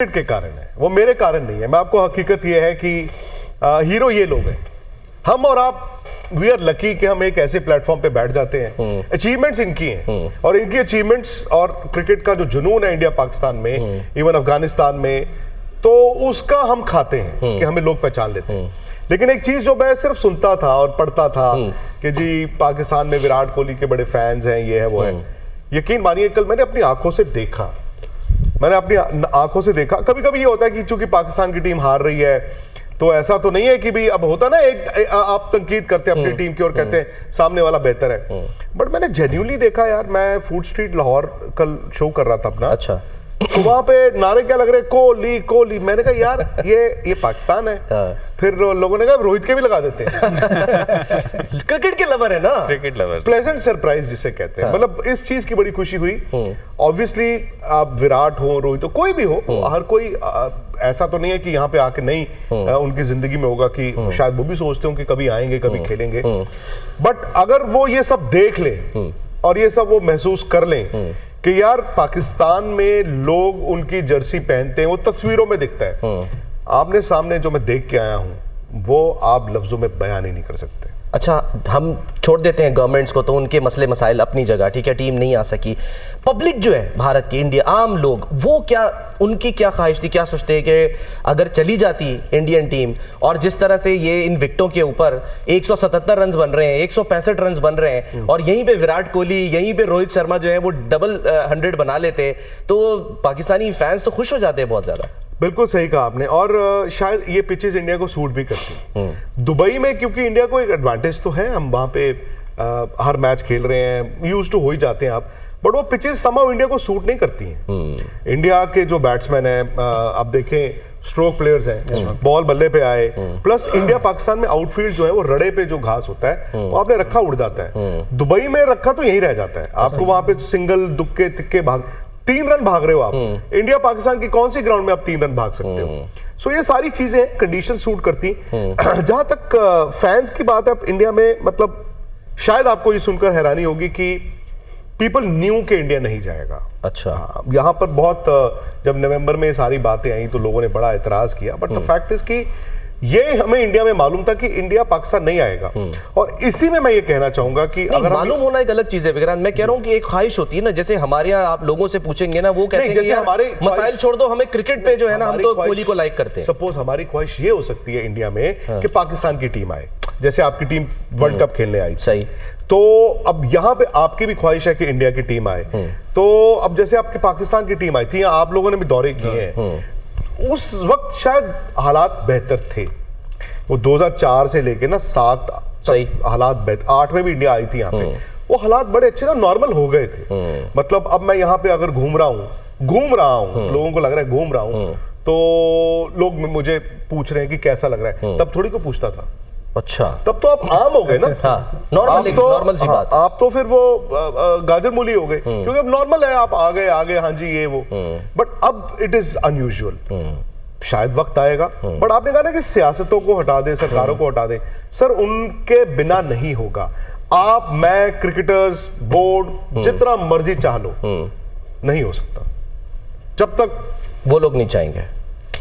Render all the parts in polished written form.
के कारण है, वो मेरे कारण नहीं है। मैं आपको हकीकत ये है कि हीरो ये लोग हैं, हम और आप वी आर लकी कि हम एक ऐसे प्लेटफॉर्म पे बैठ जाते हैं। अचीवमेंट्स इनकी हैं और इनकी अचीवमेंट्स और क्रिकेट का जो जुनून है इंडिया पाकिस्तान में, इवन अफगानिस्तान में, तो उसका हम खाते हैं कि हमें लोग पहचान लेते हैं। लेकिन एक चीज जो मैं सिर्फ सुनता था और पढ़ता था कि जी पाकिस्तान में विराट कोहली के बड़े फैंस हैं, ये है वो है, यकीन मानिए कल मैंने अपनी आंखों से देखा, कभी कभी ये होता है कि चूंकि पाकिस्तान की टीम हार रही है तो ऐसा तो नहीं है कि भी अब होता ना एक आप तनकीद करते हैं अपनी टीम की और कहते हैं सामने वाला बेहतर है, बट मैंने जेन्युइनली देखा यार। मैं फूड स्ट्रीट लाहौर कल शो कर रहा था अपना, अच्छा, तो वहां पे नारे क्या लग रहे, कोहली कोहली। मैंने कहा यार ये पाकिस्तान है। फिर लोगों ने कहा रोहित के भी लगा देते हैं। क्रिकेट के लवर है ना, क्रिकेट लवर्स, प्लेजेंट सरप्राइज जिसे कहते हैं, मतलब इस चीज की बड़ी खुशी हुई। ऑब्वियसली आप विराट हो, रोहित हो, कोई भी हो, हर कोई ऐसा तो नहीं है कि यहाँ पे आके नहीं उनकी जिंदगी में होगा कि शायद वो भी सोचते हो कि कभी आएंगे कभी खेलेंगे, बट अगर वो ये सब देख ले और ये सब वो महसूस कर लें कि यार पाकिस्तान में लोग उनकी जर्सी पहनते हैं, वो तस्वीरों में दिखता है, आपने सामने जो मैं देख के आया हूं वो आप लफ्जों में बयान ही नहीं कर सकते। अच्छा, हम छोड़ देते हैं गवर्नमेंट्स को, तो उनके मसले मसाइल अपनी जगह, ठीक है, टीम नहीं आ सकी। पब्लिक जो है भारत की, इंडिया, आम लोग, वो क्या, उनकी क्या ख्वाहिश थी, क्या सोचते हैं कि अगर चली जाती इंडियन टीम, और जिस तरह से ये इन विकेटों के ऊपर 177 रन बन रहे हैं, 165 रन बन रहे हैं, और यहीं पे विराट कोहली, यहीं पे रोहित शर्मा जो है वो डबल 100 बना लेते, तो पाकिस्तानी फैंस तो खुश हो जाते हैं बहुत ज्यादा। बिल्कुल सही कहा आपने, और शायद ये पिचेस इंडिया को सूट भी करती हैं। दुबई में क्योंकि इंडिया को एक एडवांटेज तो है, हम वहाँ पे हर मैच खेल रहे हैं, यूज्ड टू हो ही जाते हैं आप, बट वो पिचेस समहाउ इंडिया को सूट नहीं करती हैं। इंडिया के जो बैट्समैन हैं, आप देखें स्ट्रोक प्लेयर्स हैं, बॉल बल्ले पे आए, प्लस इंडिया पाकिस्तान में आउटफील्ड जो है वो रड़े पे जो घास होता है वो आपने रखा उड़ जाता है, दुबई में रखा तो यहीं रह जाता है। आपको वहां पे सिंगल दुक्के तिक्के भाग 3 रन भाग रहे हो आप, इंडिया पाकिस्तान की कौन सी ग्राउंड में आप 3 रन भाग सकते हो? सो ये सारी चीजें कंडीशन सूट करती। जहां तक फैंस की बात है इंडिया में, मतलब शायद आपको ये सुनकर हैरानी होगी कि पीपल न्यू के इंडिया नहीं जाएगा। अच्छा, यहाँ पर बहुत जब नवंबर में ये सारी बातें आई तो लोगों ने बड़ा एतराज किया, बट द फैक्ट इज कि ये हमें इंडिया में मालूम था कि इंडिया पाकिस्तान नहीं आएगा। और इसी में मैं ये कहना चाहूंगा कि अगर मालूम होना एक अलग चीज है विक्रांत, मैं कह रहा हूं कि एक ख्वाहिश होती है ना, जैसे हमारे यहाँ आप लोगों से पूछेंगे ना, वो कहते हैं कि हमारे मसाइल छोड़ दो, हमें क्रिकेट पे जो है ना, हम तो कोहली को लाइक करते हैं। सपोज हमारी ख्वाहिश ये हो सकती है इंडिया में कि पाकिस्तान की टीम आए, जैसे आपकी टीम वर्ल्ड कप खेलने आई, सही, तो अब यहाँ पे आपकी भी ख्वाहिश है कि इंडिया की टीम आए। तो अब जैसे आपके पाकिस्तान की टीम आई थी, आप लोगों ने भी दौरे किए हैं, उस वक्त शायद हालात बेहतर थे, वो 2004 से लेके ना 7 हालात बेहतर, 8 में भी इंडिया आई थी यहाँ पे, वो हालात बड़े अच्छे थे, नॉर्मल हो गए थे। मतलब अब मैं यहाँ पे अगर घूम रहा हूँ, लोगों को लग रहा है घूम रहा हूँ, तो लोग मुझे पूछ रहे हैं कि कैसा लग रहा है, तब थोड़ी को पूछता था। अच्छा, तब तो आप आम हो गए ना, नॉर्मल सी बात, आप तो फिर वो गाजर मूली हो गए, क्योंकि अब नॉर्मल है, आप आ गए हाँ जी ये वो, बट अब इट इज अनयूजुअल। शायद वक्त आएगा, बट आपने कहा ना कि सियासतों को हटा दें, सरकारों को हटा दें, सर उनके बिना नहीं होगा। आप, मैं, क्रिकेटर्स, बोर्ड, जितना मर्जी चाह लो, नहीं हो सकता जब तक वो लोग नहीं चाहेंगे।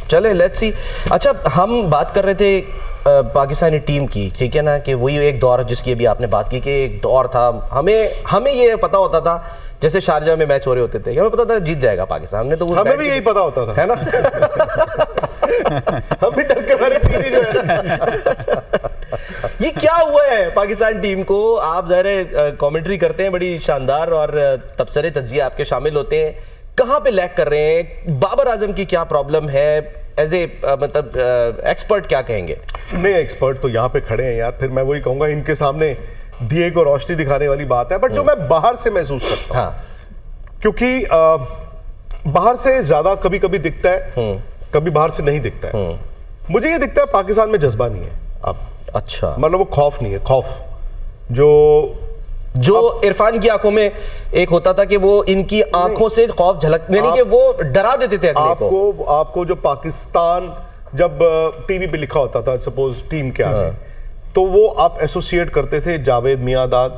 चले, लेट्स सी। अच्छा, हम बात कर रहे थे पाकिस्तानी टीम की, ठीक है ना, कि वही एक दौर जिसकी अभी आपने बात की कि एक दौर था, हमें ये पता होता था, जैसे शारजाह में मैच हो रहे होते थे, हमें पता था जीत जाएगा पाकिस्तान, हमने तो हमें भी यही पता होता था, है ना। हम भी डर के मारे सीधी जो है ना। ये क्या हुआ है पाकिस्तान टीम को? आप ज़ाहिर कमेंट्री करते हैं बड़ी शानदार, और तबसरे तज्जिया आपके शामिल होते हैं, कहाँ पे लैग कर रहे हैं? बाबर आजम की क्या प्रॉब्लम है? एज ए मतलब एक्सपर्ट क्या कहेंगे? नहीं, एक्सपर्ट तो यहाँ पे खड़े हैं यार, फिर मैं वही कहूंगा इनके सामने दिए को रोशनी दिखाने वाली बात है, बट जो मैं बाहर से महसूस करता हूँ, क्योंकि बाहर से ज्यादा कभी कभी दिखता है, कभी बाहर से नहीं दिखता है। मुझे ये दिखता है पाकिस्तान में जज्बा नहीं है अब। अच्छा, मतलब वो खौफ नहीं है, खौफ जो इरफान की आंखों में एक होता था कि वो इनकी आंखों से खौफ झलक, यानी कि वो डरा देते थे अगले को। आपको जो पाकिस्तान जब टीवी पे लिखा होता था, सपोज टीम के आगे, तो वो आप एसोसिएट करते थे जावेद मियांदाद,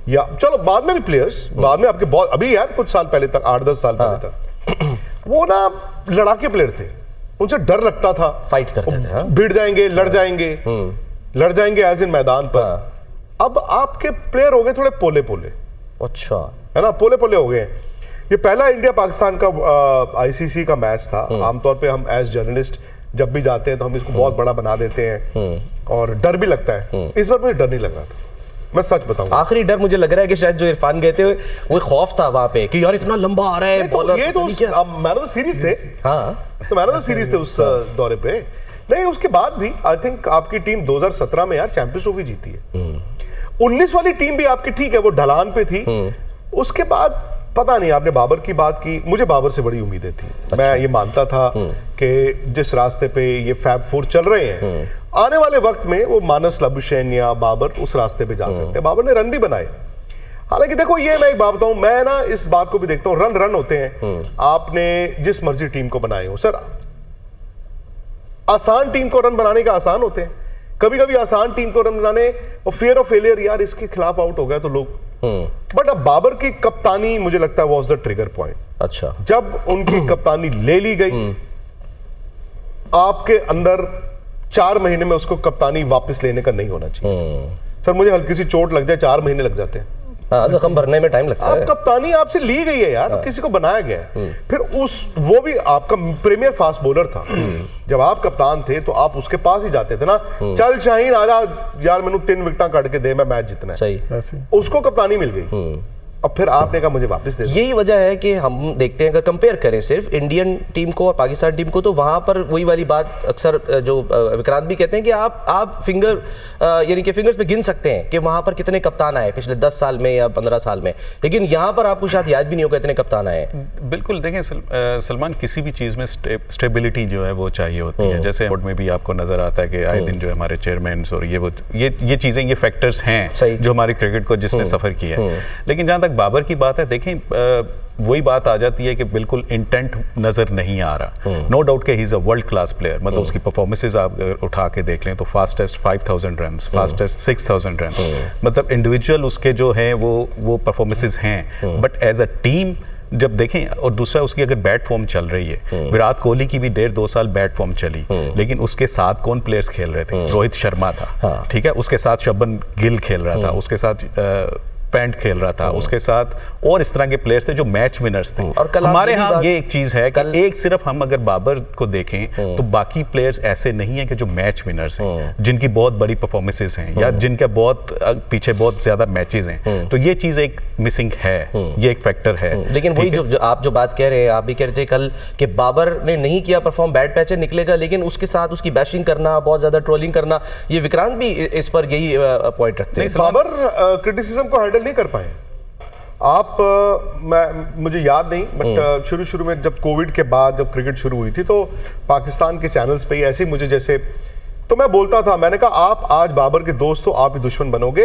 या चलो बाद में भी प्लेयर्स, बाद में आपके बहुत, अभी यार कुछ साल पहले तक, 8-10 साल पहले तक वो ना लड़ाके प्लेयर थे, उनसे डर लगता था, फाइट करते थे, हाँ? भिड़ जाएंगे, लड़ जाएंगे एज इन मैदान पर। अब आपके प्लेयर हो गए थोड़े पोले पोले, अच्छा, है ना, पोले पोले हो गए। ये पहला इंडिया पाकिस्तान का आईसीसी का मैच था। आमतौर पे हम एज जर्नलिस्ट जब भी जाते हैं तो हम इसको बहुत बड़ा बना देते हैं और डर भी लगता है। इस बार मुझे डर नहीं लग रहा था, मैं सच बताऊं। आखिरी डर मुझे लग रहा है कि शायद जो इरफान गए थे वो खौफ था वहां पे कि यार इतना लंबा आ रहा है बॉलर। ये तो मैन ऑफ द सीरीज थे। हाँ, तो मैन ऑफ द सीरीज थे उस दौरे पे। नहीं, उसके बाद भी आई थिंक आपकी टीम 2017 में यार चैंपियंस ट्रॉफी जीती है। 19 वाली टीम भी आपकी ठीक है, वो ढलान पे थी। उसके बाद पता नहीं, आपने बाबर की बात की, मुझे बाबर से बड़ी उम्मीदें थी। अच्छा। मैं ये मानता था कि जिस रास्ते पे ये फैब फोर चल रहे हैं, आने वाले वक्त में वो मानस लाबुशैन या बाबर उस रास्ते पे जा सकते हैं। बाबर ने रन भी बनाए। हालांकि देखो, ये मैं एक बात बताऊं, मैं ना इस बात को भी देखता हूं, रन होते हैं। आपने जिस मर्जी टीम को बनाए हो सर, आसान टीम को रन बनाने का आसान होते हैं, कभी कभी आसान टीम को रन बनाने और फियर ऑफ फेलियर, यार इसके खिलाफ आउट हो गया तो लोग। बट अब बाबर की कप्तानी मुझे लगता है वाज द ट्रिगर पॉइंट। अच्छा, जब उनकी कप्तानी ले ली गई, आपके अंदर 4 महीने में उसको कप्तानी वापस लेने का नहीं होना चाहिए। सर, मुझे हल्की सी चोट लग जाए 4 महीने लग जाते हैं। हाँ, जख्म भरने में टाइम लगता है। कप्तानी आपसे ली गई है यार, किसी को बनाया गया है। फिर वो भी आपका प्रीमियर फास्ट बॉलर था। जब आप कप्तान थे तो आप उसके पास ही जाते थे ना, चल शाहीन आजा यार, मैंने 3 विकेट काट के दे, मैं मैच जीतना है। सही, उसको कप्तानी मिल गई। अब फिर आपने कहा मुझे वापस दे। यही वजह है कि हम देखते हैं, अगर कंपेयर करें सिर्फ इंडियन टीम को और पाकिस्तान टीम को, तो वहां पर वही वाली बात अक्सर जो विक्रांत भी कहते हैं कि आप फिंगर यानी कि फिंगर्स पे गिन सकते हैं कि वहां पर कितने कप्तान आए पिछले 10 साल में या 15 साल में, लेकिन यहाँ पर आपको शायद याद भी नहीं होगा इतने कप्तान आए। बिल्कुल, देखें सलमान, किसी भी चीज़ में स्टेबिलिटी जो है वो चाहिए होती है। जैसे बोर्ड में भी आपको नजर आता है कि आए दिन जो हमारे चेयरमैन और ये चीज़ें, ये फैक्टर्स हैं जो हमारे क्रिकेट को जिसने सफ़र किया है। लेकिन जहाँ तक बाबर की बात है, देखें वही बात आ जाती है कि बिल्कुल इंटेंट नजर नहीं आ रहा। नो डाउट कि he is a world class player, मतलब उसकी परफॉर्मेंसेस आप उठा के देख लें तो फास्टेस्ट 5000 रन, फास्टेस्ट 6000 रन, मतलब इंडिविजुअल उसके जो हैं वो परफॉर्मेंसेस हैं। बट एज अ टीम जब देखें, और दूसरा उसकी अगर बैट फॉर्म चल रही है, विराट कोहली की भी 1.5-2 साल बैट फॉर्म चली, लेकिन उसके साथ कौन प्लेयर्स खेल रहे थे? रोहित शर्मा था, ठीक है, उसके साथ शुभमन गिल खेल रहा था, उसके साथ पैंट खेल रहा था, उसके साथ और इस तरह के प्लेयर्स थे जो मैच विनर्स थे। और हमारे यहाँ ये एक चीज है कि एक सिर्फ हम अगर बाबर को देखें तो बाकी प्लेयर्स ऐसे नहीं है कि जो मैच विनर्स हैं, जिनकी बहुत बड़ी परफॉर्मेंसेस हैं या जिनके बहुत पीछे बहुत ज्यादा मैचेस हैं। तो ये चीज एक मिसिंग है, ये एक फैक्टर है। लेकिन वही जो आप जो बात कह रहे हैं, आप भी कह रहे थे कल कि बाबर ने नहीं किया परफॉर्म, बैट पैचे निकलेगा, लेकिन उसके साथ उसकी बैशिंग करना, बहुत ज्यादा ट्रोलिंग करना, ये विक्रांत भी इस पर यही पॉइंट रखते हैं। बाबर क्रिटिसिज्म को हैंडल नहीं कर पाए आप। मुझे याद नहीं, बट शुरू में जब कोविड के बाद जब क्रिकेट शुरू हुई थी तो पाकिस्तान के चैनल्स पे ही ऐसे मुझे जैसे, तो मैं बोलता था, मैंने कहा आप आज बाबर के दोस्त हो, आप ही दुश्मन बनोगे।